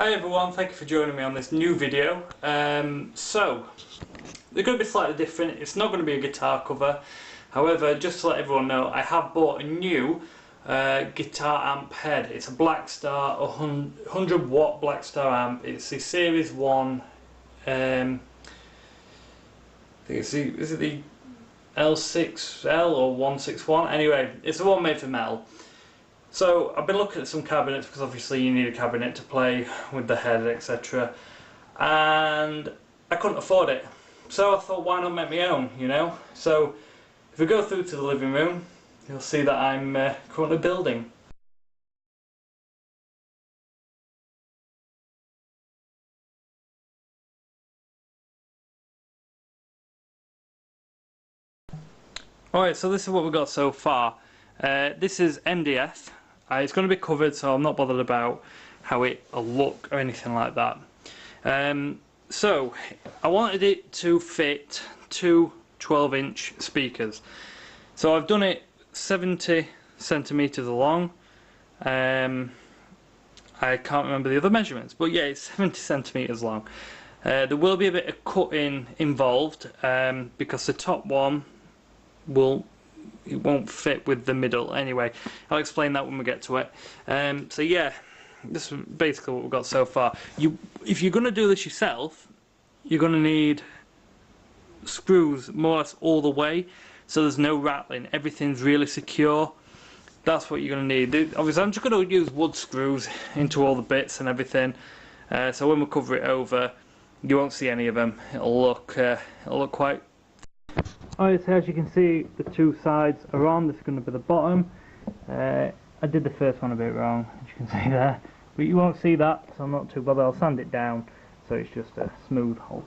Hi everyone, thank you for joining me on this new video. So, they're going to be slightly different. It's not going to be a guitar cover. However, just to let everyone know, I have bought a new guitar amp head. It's a blackstar, 100 watt blackstar amp. It's the Series 1, I think is it the L6L or 161? Anyway, it's the one made for metal. So I've been looking at some cabinets because obviously you need a cabinet to play with the head, etc. And I couldn't afford it. So I thought, why not make my own, you know? So if we go through to the living room, you'll see that I'm currently building. Alright, so this is what we've got so far. This is MDF. It's going to be covered, so I'm not bothered about how it'll look or anything like that. So I wanted it to fit two 12-inch speakers. So I've done it 70 centimeters long. I can't remember the other measurements, but yeah, it's 70 centimeters long. There will be a bit of cutting involved because the top one won't fit with the middle. Anyway, I'll explain that when we get to it. So yeah, this is basically what we've got so far. If you're going to do this yourself, you're going to need screws more or less all the way, so there's no rattling. Everything's really secure. That's what you're going to need. Obviously, I'm just going to use wood screws into all the bits and everything. So when we cover it over, you won't see any of them. It'll look quite. Alright, so as you can see, the two sides are on. This is going to be the bottom. I did the first one a bit wrong, as you can see there, but you won't see that, so I'm not too bothered. I'll sand it down so it's just a smooth hole.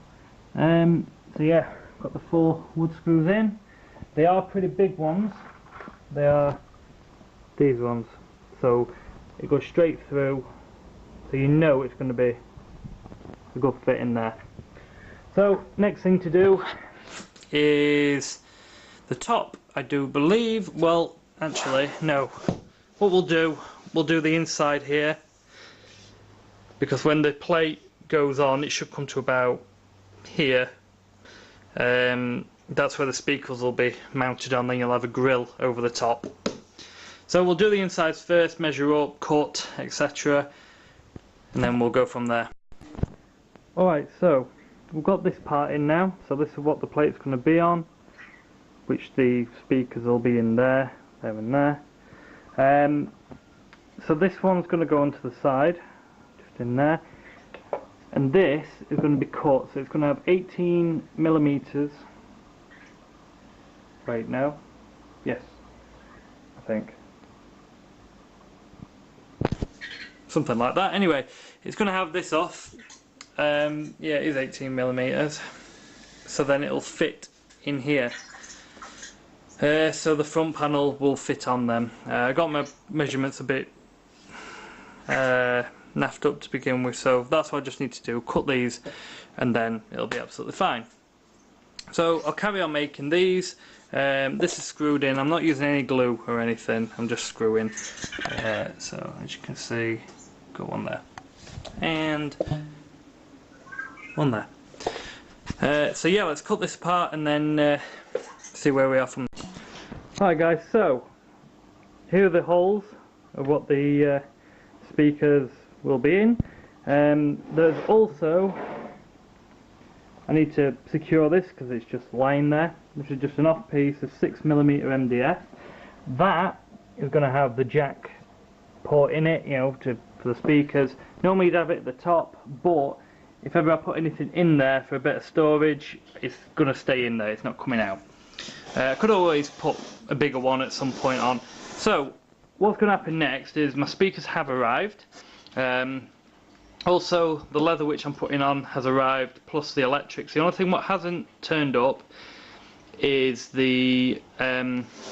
So yeah, got the 4 wood screws in. They are pretty big ones. They are these ones, so it goes straight through, so you know it's going to be a good fit in there. So next thing to do is the top. I do believe, well actually no, what we'll do the inside here, because when the plate goes on it should come to about here. That's where the speakers will be mounted on, then you'll have a grill over the top. So we'll do the insides first, measure up, cut, etc, and then we'll go from there. Alright, so we've got this part in now, so this is what the plate's going to be on, which the speakers will be in there, there and there. So this one's going to go onto the side, just in there, and this is going to be cut, so it's going to have 18 millimeters. Right now, yes, I think. Something like that. Anyway, it's going to have this off. Yeah, it is 18 millimeters. So then it'll fit in here. So the front panel will fit on them. I got my measurements a bit naffed up to begin with, so that's what I just need to do. Cut these, and then it'll be absolutely fine. So I'll carry on making these. This is screwed in. I'm not using any glue or anything. I'm just screwing. So as you can see, got one there and one there. So yeah, let's cut this apart and then see where we are from there. Alright guys, so here are the holes of what the speakers will be in. There's also, I need to secure this because it's just lying there. This is just an off piece of 6mm MDF. That is going to have the jack port in it, you know, for the speakers. Normally you'd have it at the top, but if ever I put anything in there for a bit of storage, it's going to stay in there, it's not coming out. I could always put a bigger one at some point on. So what's going to happen next is my speakers have arrived. Also the leather which I'm putting on has arrived, plus the electrics. The only thing what hasn't turned up is the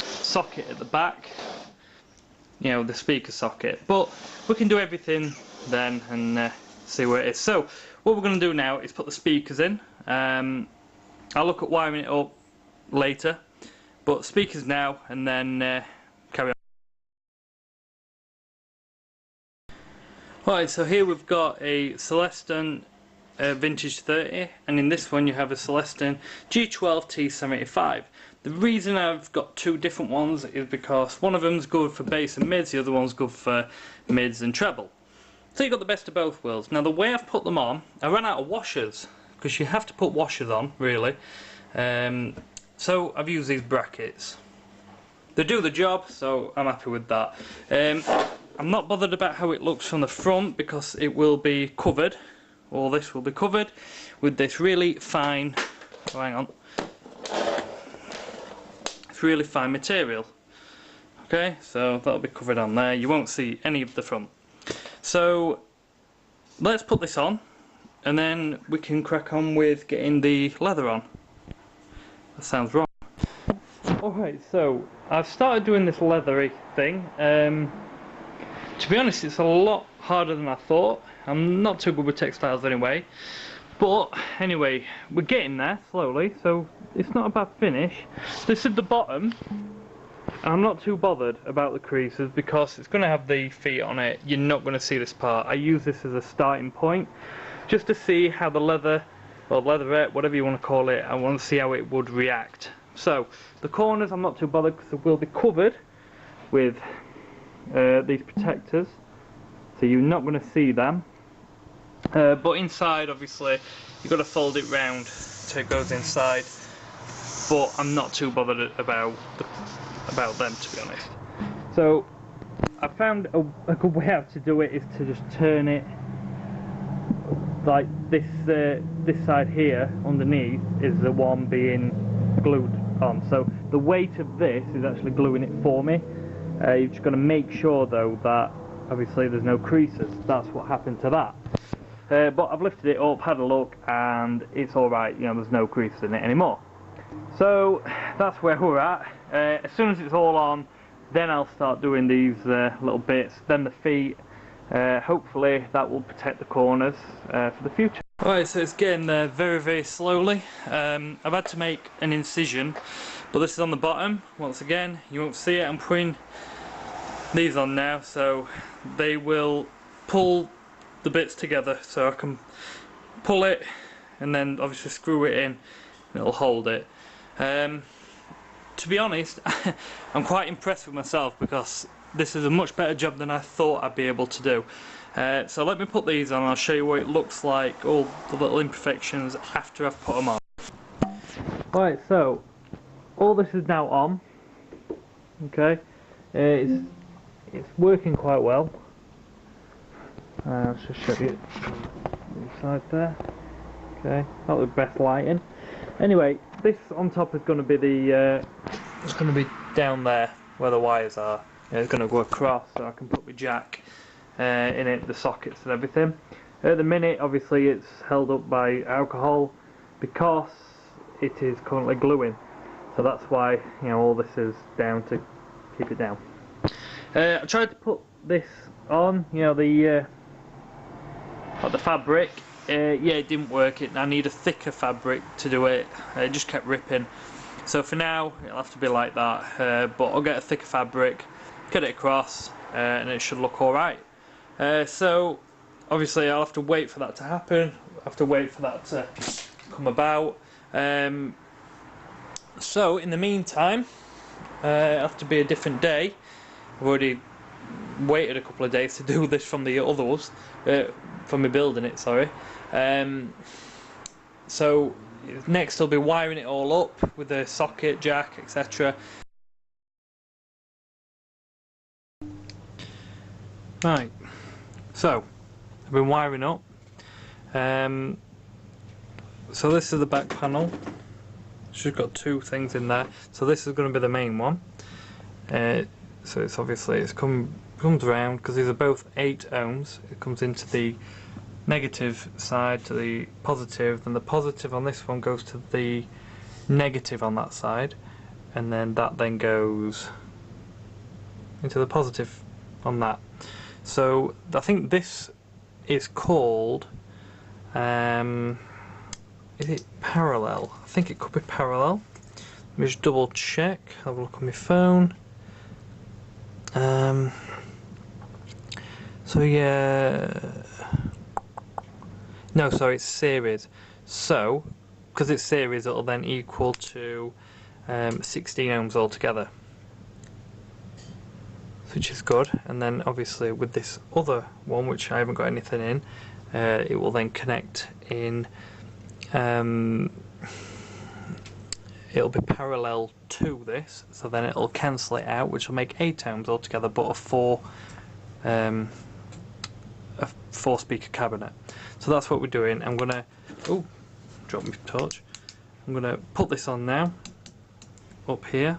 socket at the back, you know, the speaker socket, but we can do everything then and see where it is. So what we're going to do now is put the speakers in. I'll look at wiring it up later, but speakers now, and then carry on. Right, so here we've got a Celestion Vintage 30, and in this one you have a Celestion G12t75. The reason I've got two different ones is because one of them's good for bass and mids, the other one's good for mids and treble. So you've got the best of both worlds. Now the way I've put them on, I ran out of washers, because you have to put washers on, really. So I've used these brackets. They do the job, so I'm happy with that. I'm not bothered about how it looks from the front because it will be covered, or this will be covered, with this really fine, oh, hang on, it's really fine material. Okay, so that'll be covered on there, you won't see any of the front. So let's put this on, and then we can crack on with getting the leather on. That sounds wrong. Alright, so I've started doing this leathery thing. To be honest, it's a lot harder than I thought. I'm not too good with textiles anyway. But anyway, we're getting there slowly, so it's not a bad finish. This is the bottom. I'm not too bothered about the creases because it's going to have the feet on it. You're not going to see this part. I use this as a starting point just to see how the leather, or leatherette, whatever you want to call it, I want to see how it would react. So the corners I'm not too bothered because they will be covered with these protectors, so you're not going to see them. But inside, obviously, you've got to fold it round so it goes inside. But I'm not too bothered about them, to be honest. So I found a good way out to do it is to just turn it like this. This side here underneath is the one being glued on. So the weight of this is actually gluing it for me. You've just got to make sure though that obviously there's no creases. That's what happened to that. But I've lifted it up, had a look, and it's alright, you know, there's no creases in it anymore. So that's where we're at. As soon as it's all on, then I'll start doing these little bits, then the feet. Hopefully that will protect the corners for the future. Alright, so it's getting there very, very slowly. I've had to make an incision, but this is on the bottom. Once again, you won't see it. I'm putting these on now, so they will pull the bits together, so I can pull it and then obviously screw it in and it'll hold it. To be honest, I'm quite impressed with myself because this is a much better job than I thought I'd be able to do. So let me put these on, I'll show you what it looks like, all the little imperfections after I've put them on. Right, so all this is now on. Okay, it's working quite well. I'll just show you inside there. Okay, not the best lighting. Anyway, this on top is going to be the it's going to be down there where the wires are. It's going to go across, so I can put my jack in it, the sockets and everything. At the minute, obviously, it's held up by alcohol because it is currently gluing. So that's why, you know, all this is down to keep it down. I tried to put this on, you know, the fabric. Yeah, it didn't work. I need a thicker fabric to do it. It just kept ripping. So for now, it'll have to be like that. But I'll get a thicker fabric, get it across, and it should look alright. So obviously I'll have to wait for that to happen. I'll have to wait for that to come about. So in the meantime, it'll have to be a different day. I've already waited a couple of days to do this from the others, from me building it, sorry. So next I'll be wiring it all up with the socket, jack, etc. Right, so I've been wiring up. So this is the back panel. It's just got two things in there. So this is going to be the main one. So it's obviously comes around because these are both 8 ohms. It comes into the negative side to the positive, then the positive on this one goes to the negative on that side, and then that then goes into the positive on that. So I think this is called is it parallel? I think it could be parallel. Let me just double check, have a look on my phone. So yeah, no, sorry, it's series. So, because it's series, it'll then equal to 16 ohms altogether, which is good. And then obviously with this other one, which I haven't got anything in, it will then connect in. It'll be parallel to this, so then it'll cancel it out, which will make 8 ohms altogether, but a four speaker cabinet. So that's what we're doing. I'm gonna drop my torch. I'm gonna put this on now up here.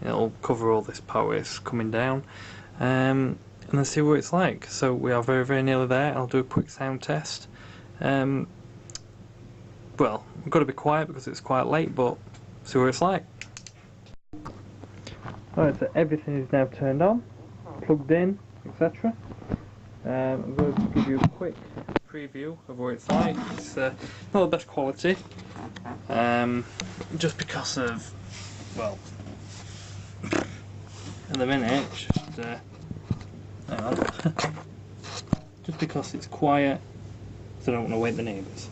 It'll cover all this part where it's coming down, and then see what it's like. So we are very, very nearly there. I'll do a quick sound test. Well, I've got to be quiet because it's quite late, but see what it's like. Alright, so everything is now turned on, plugged in, etc. I'm going to give you a quick preview of what it's like. It's not the best quality, just because of, well, at the minute, it's just, hang on. Just because it's quiet, so I don't want to wake the neighbours.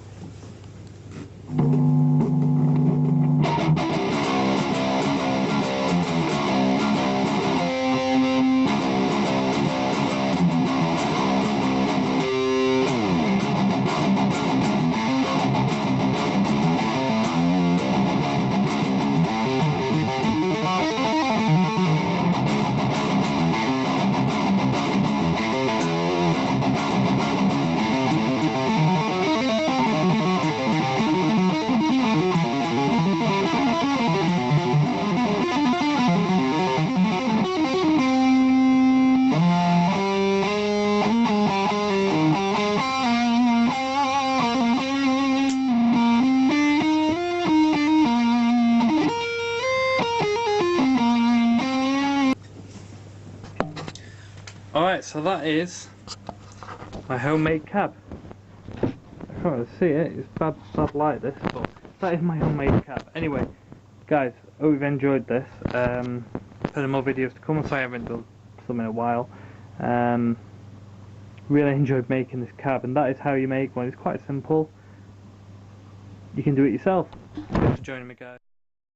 Alright, so that is my homemade cab. I can't really see it, it's bad light this, but that is my homemade cab. Anyway, guys, I hope you've enjoyed this. Plenty more videos to come, so I haven't done some in a while. Really enjoyed making this cab, and that is how you make one. It's quite simple. You can do it yourself. Thanks for joining me, guys.